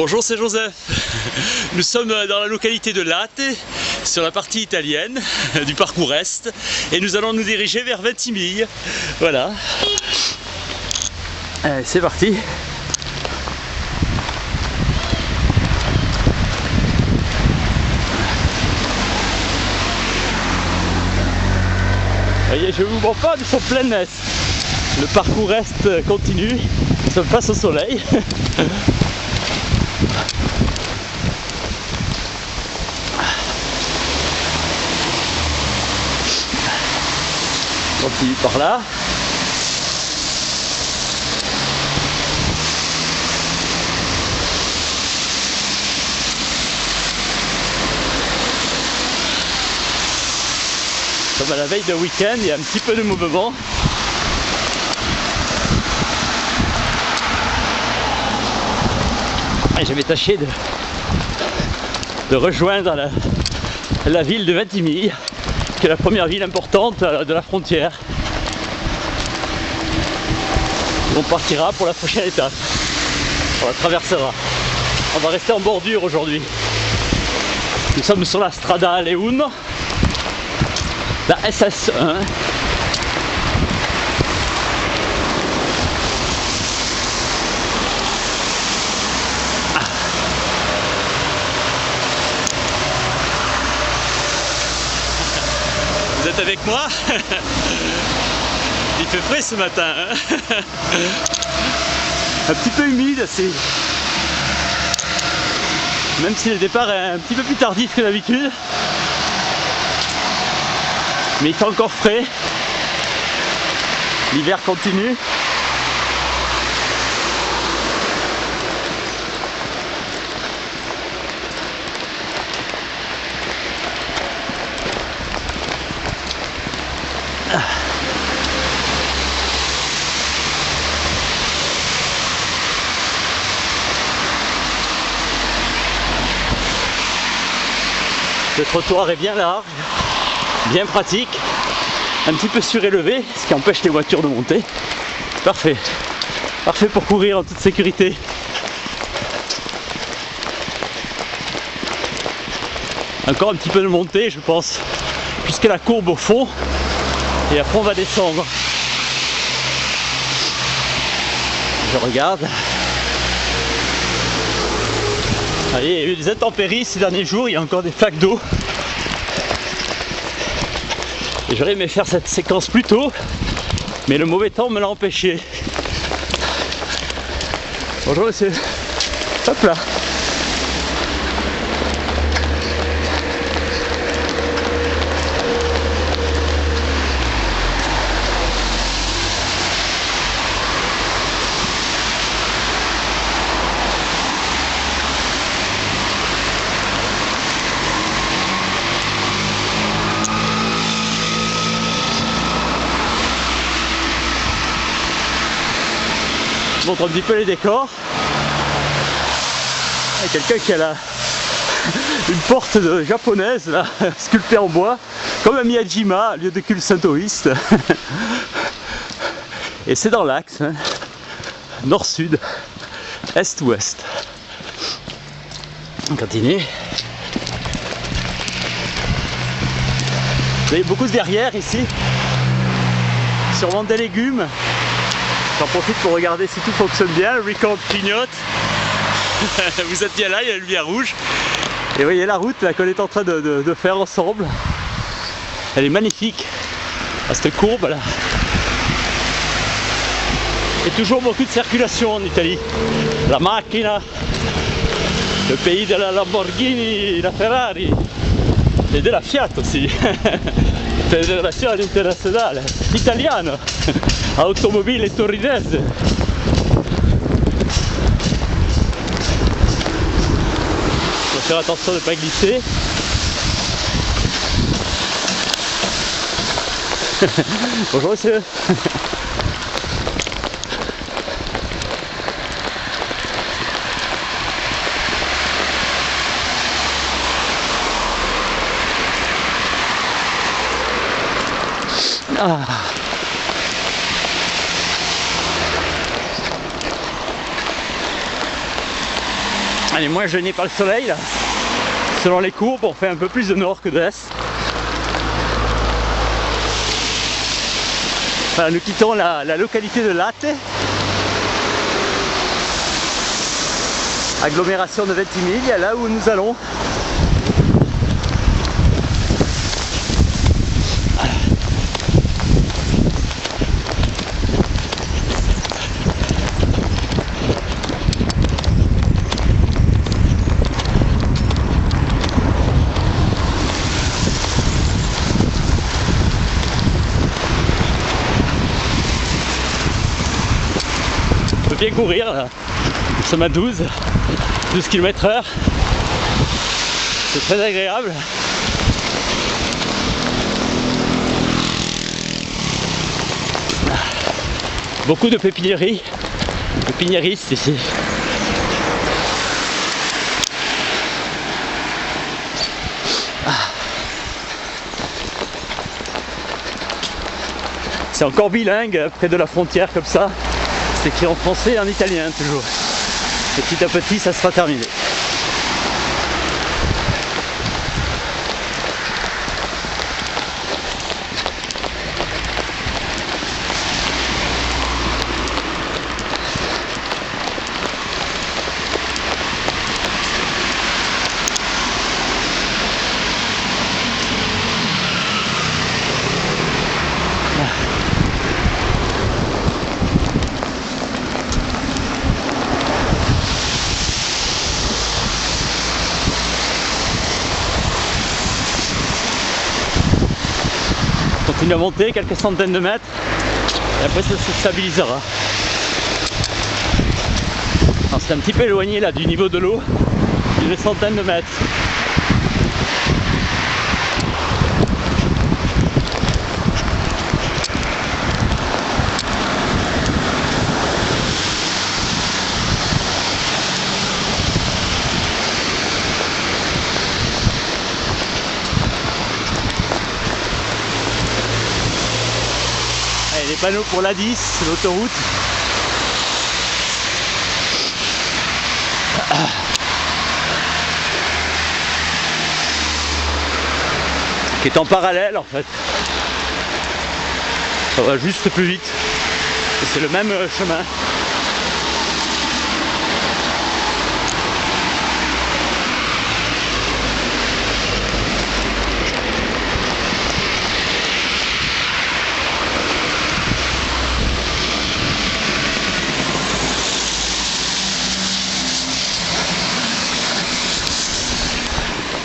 Bonjour, c'est Joseph. Nous sommes dans la localité de Late, sur la partie italienne du parcours Est, et nous allons nous diriger vers Ventimiglia. Voilà. Allez, c'est parti. Voyez, je ne vous montre pas, nous sommes plein Est. Le parcours Est continue, nous sommes face au soleil. On continue par là. Comme à la veille de week-end, il y a un petit peu de mouvement. Et je vais tâcher de rejoindre la ville de Ventimiglia, qui est la première ville importante de la frontière. On partira pour la prochaine étape. On la traversera. On va rester en bordure aujourd'hui. Nous sommes sur la Strada Leone, la SS1. Vous êtes avec moi? Il fait frais ce matin, hein. Un petit peu humide, c'est... Même si le départ est un petit peu plus tardif que d'habitude. Mais il fait encore frais. L'hiver continue. Le trottoir est bien large, bien pratique, un petit peu surélevé, ce qui empêche les voitures de monter. Parfait, parfait pour courir en toute sécurité. Encore un petit peu de montée, je pense, puisque la courbe au fond, et après on va descendre. Je regarde. Allez, il y a eu des intempéries ces derniers jours, il y a encore des flaques d'eau. Et j'aurais aimé faire cette séquence plus tôt, mais le mauvais temps me l'a empêché. Bonjour monsieur. Hop là. Je montre un petit peu les décors. Il y a quelqu'un qui a une porte japonaise là, sculptée en bois, comme un Miyajima, lieu de culte shintoïste. Et c'est dans l'axe, hein, nord-sud, est-ouest. On continue. Vous avez beaucoup de verrières ici, sûrement des légumes. J'en profite pour regarder si tout fonctionne bien. Le record clignote. Vous êtes bien là, il y a la lumière rouge. Et vous voyez la route là qu'on est en train de faire ensemble. Elle est magnifique. À cette courbe là. Et toujours beaucoup de circulation en Italie. La macchina, le pays de la Lamborghini, la Ferrari. Et de la Fiat aussi. Federazione Internazionale Italiana Automobile Torinese. Il faut faire attention de ne pas glisser. Bonjour monsieur. Ah. On est moins gêné par le soleil là. Selon les courbes, on fait un peu plus de nord que d'est. Voilà, nous quittons la localité de Latte. Agglomération de Ventimiglia, là où nous allons. On peut bien courir là. Nous sommes à 12 km/h. C'est très agréable. Beaucoup de pépiniéristes ici. C'est encore bilingue près de la frontière comme ça. C'est écrit en français et en italien toujours. Et petit à petit ça sera terminé. On continue à monter quelques centaines de mètres et après ça se stabilisera. C'est un petit peu éloigné là du niveau de l'eau, d'une centaine de mètres. Les panneaux pour l'A10, l'autoroute. Qui est en parallèle en fait. Ça va juste plus vite. Et c'est le même chemin.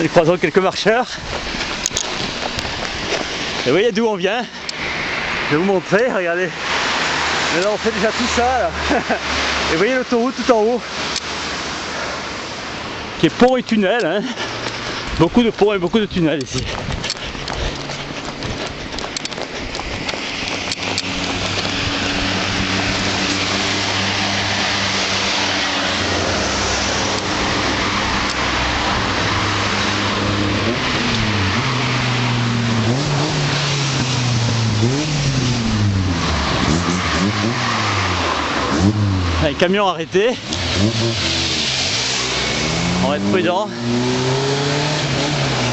Nous croisons quelques marcheurs. Et vous voyez d'où on vient. Je vais vous montrer, regardez. Maintenant on fait déjà tout ça là. Et vous voyez l'autoroute tout en haut. Qui est pont et tunnel. Hein. Beaucoup de ponts et beaucoup de tunnels ici. Un camion arrêté. On va être prudent.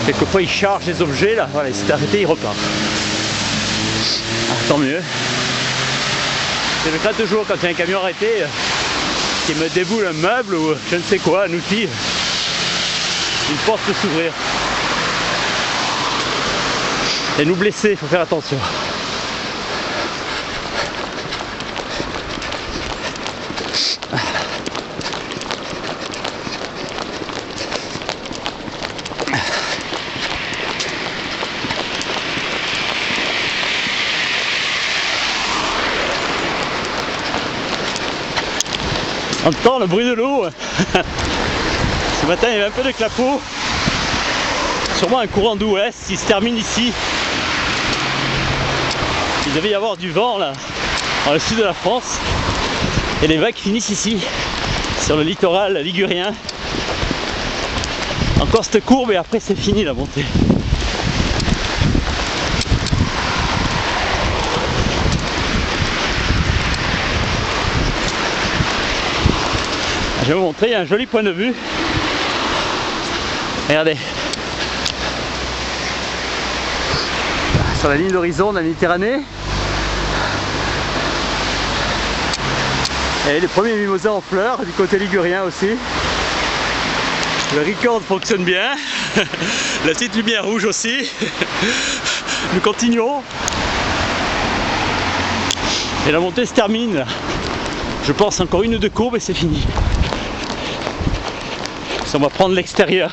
Quelquefois il charge les objets là. Voilà, il s'est arrêté, il repart. Tant mieux. C'est le cas toujours quand il y a un camion arrêté qui me déboule un meuble ou je ne sais quoi, un outil. Une porte peut s'ouvrir. Et nous blesser, il faut faire attention. On entend le bruit de l'eau. Ce matin il y avait un peu de clapot. Sûrement un courant d'ouest qui se termine ici. Il devait y avoir du vent là, dans le sud de la France. Et les vagues finissent ici, sur le littoral ligurien. Encore cette courbe et après c'est fini la montée. Je vais vous montrer un joli point de vue Regardez. Sur la ligne d'horizon de la Méditerranée. Et les premiers mimosas en fleurs du côté ligurien aussi. Le record fonctionne bien. La petite lumière rouge aussi. Nous continuons. Et la montée se termine là. Je pense encore une ou deux courbes et c'est fini. On va prendre l'extérieur.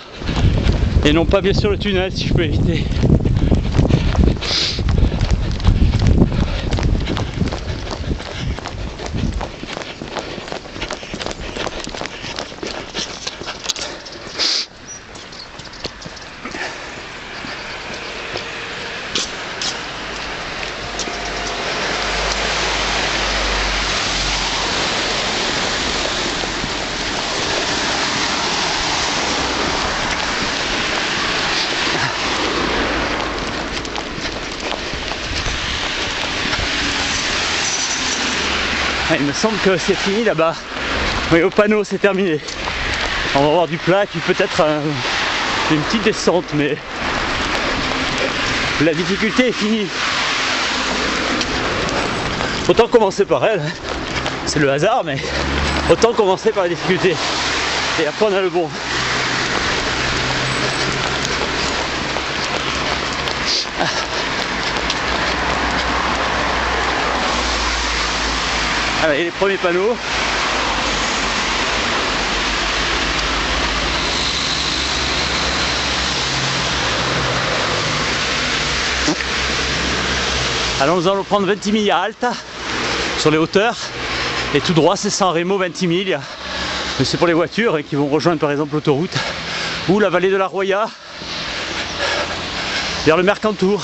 Et non pas bien sûr le tunnel si je peux éviter. Il me semble que c'est fini là-bas. Oui, au panneau, c'est terminé. On va avoir du plat, puis peut-être une petite descente, mais la difficulté est finie. Autant commencer par elle. C'est le hasard, mais autant commencer par la difficulté. Et après, on a le bon. Allez, les premiers panneaux. Alors nous allons prendre Ventimiglia Alta sur les hauteurs et tout droit c'est San Remo Ventimiglia. C'est pour les voitures qui vont rejoindre par exemple l'autoroute ou la vallée de la Roya vers le Mercantour.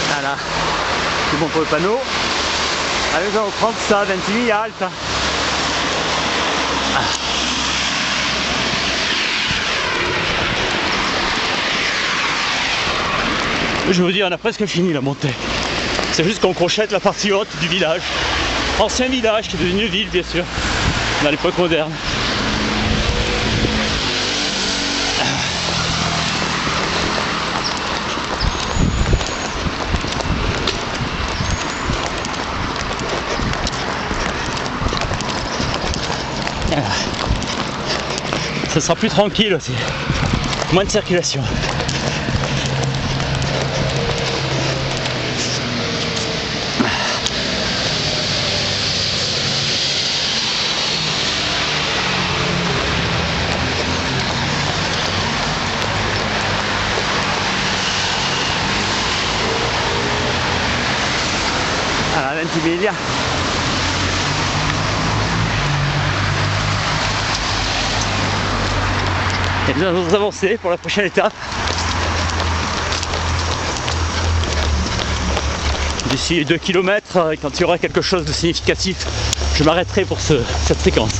Voilà. C'est bon pour le panneau. Allez, nous allons prendre ça, Ventimiglia Alta. Je veux dire, on a presque fini la montée. C'est juste qu'on crochette la partie haute du village. Ancien village qui est devenu ville, bien sûr, dans l'époque moderne. Ça sera plus tranquille aussi, moins de circulation. Voilà, Ventimiglia. Et nous allons avancer pour la prochaine étape. D'ici 2 km, quand il y aura quelque chose de significatif, je m'arrêterai pour cette séquence.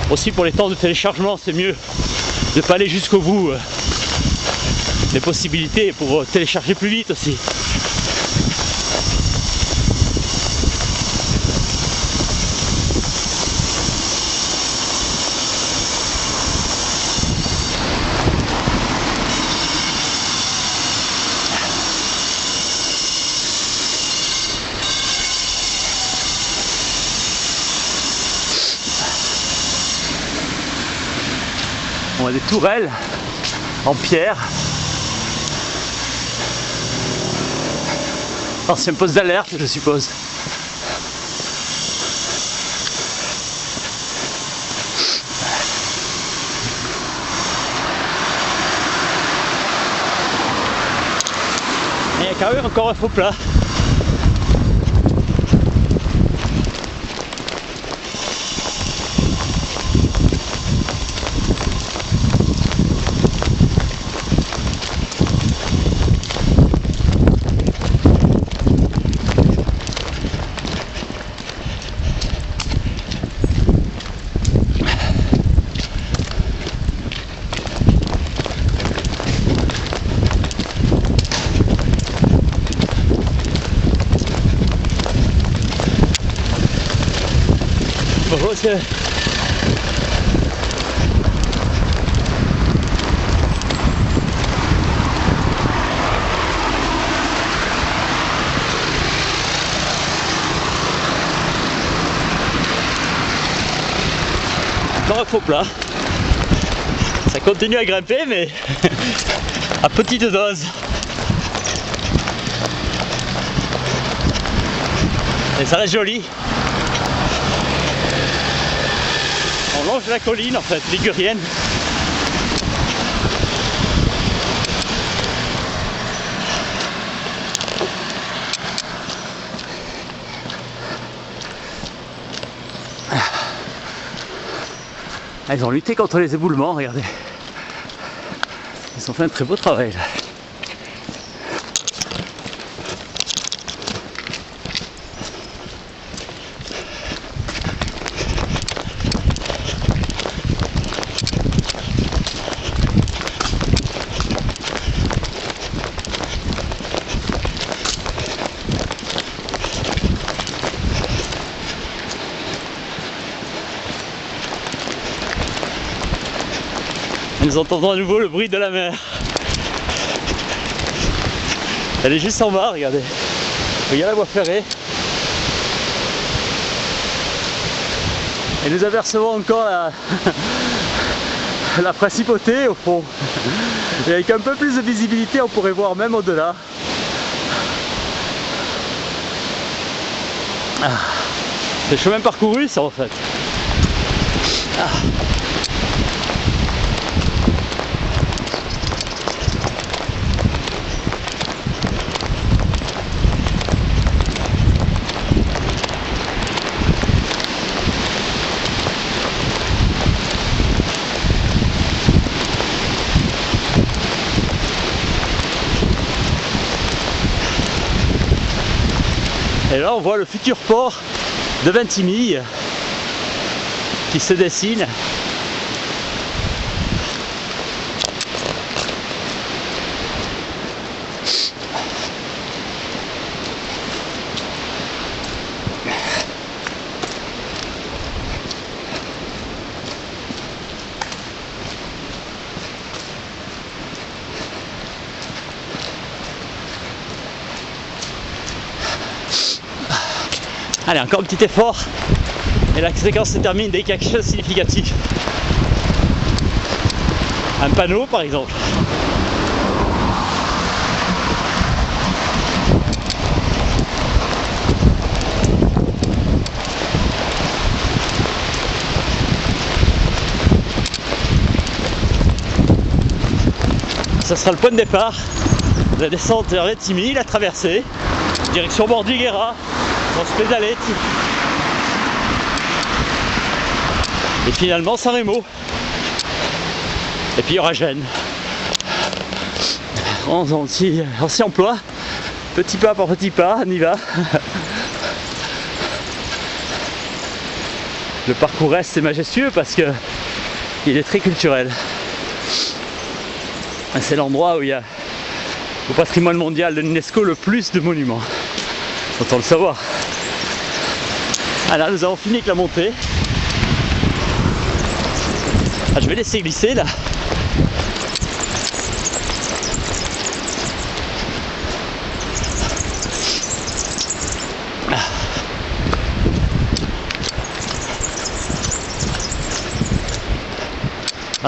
Aussi pour les temps de téléchargement, c'est mieux de ne pas aller jusqu'au bout des possibilités pour télécharger plus vite aussi. On a des tourelles en pierre. Ancien poste d'alerte, je suppose. Et il y a quand même encore un faux plat. un faux plat. Ça continue à grimper, mais à petite dose. Et ça reste joli. On longe la colline en fait, ligurienne. Ils ont lutté contre les éboulements, regardez. Ils ont fait un très beau travail là. Nous entendons à nouveau le bruit de la mer. Elle est juste en bas, regardez. Il y a la voie ferrée. Et nous apercevons encore la principauté au fond. Et avec un peu plus de visibilité, on pourrait voir même au-delà. C'est le chemin parcouru, ça en fait. Et là on voit le futur port de Ventimille qui se dessine. Allez, encore un petit effort. Et la séquence se termine dès qu'il y a quelque chose de significatif. Un panneau par exemple. Ça sera le point de départ. La descente vers Ventimille, la traversée. Direction Bordighera. On se pédalette. Et finalement San Remo. Et puis il y aura Gênes. On s'y emploie. Petit pas par petit pas, on y va. Le parcours reste majestueux parce que il est très culturel. C'est l'endroit où il y a au patrimoine mondial de l'UNESCO le plus de monuments. Autant le savoir. Ah là, nous avons fini avec la montée. Ah, je vais laisser glisser là.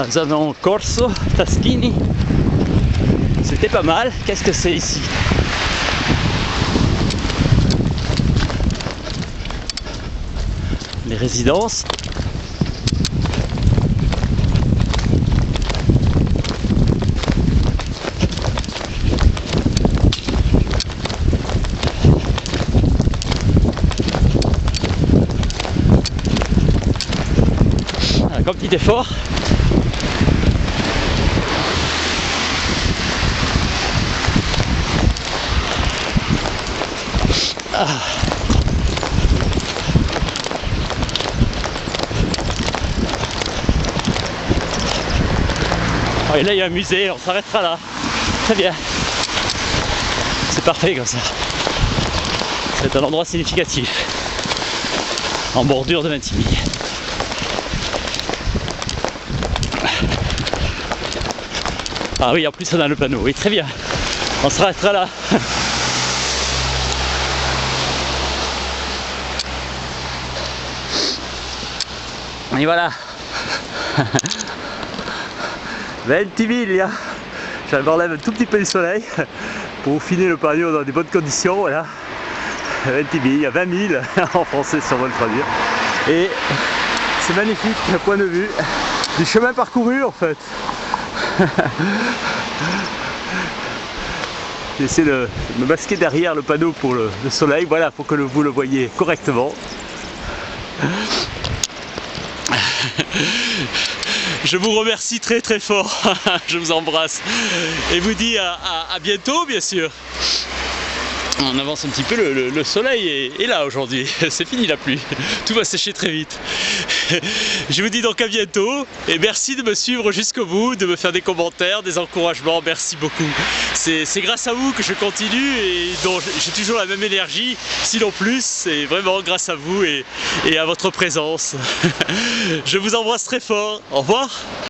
Nous avons Corso, Taschini. C'était pas mal. Qu'est-ce que c'est ici? Les résidences. Comme petit effort. Et là il y a un musée, on s'arrêtera là. Très bien. C'est parfait comme ça. C'est un endroit significatif. En bordure de Ventimille. Ah oui, en plus on a le panneau. Oui, très bien. On s'arrêtera là. Et voilà. Ventimiglia. Je m'enlève un tout petit peu du soleil pour vous finir le panneau dans des bonnes conditions. Voilà. Ventimiglia, 20 000 en français si on veut le traduire. Et c'est magnifique, un point de vue du chemin parcouru en fait. J'essaie de me masquer derrière le panneau pour le soleil, voilà, pour que vous le voyez correctement. Je vous remercie très très fort, je vous embrasse et vous dis à bientôt bien sûr. On avance un petit peu, le soleil est là aujourd'hui, c'est fini la pluie, tout va sécher très vite. Je vous dis donc à bientôt et merci de me suivre jusqu'au bout, de me faire des commentaires, des encouragements, merci beaucoup. C'est grâce à vous que je continue et dont j'ai toujours la même énergie, sinon plus, c'est vraiment grâce à vous et à votre présence. Je vous embrasse très fort, au revoir.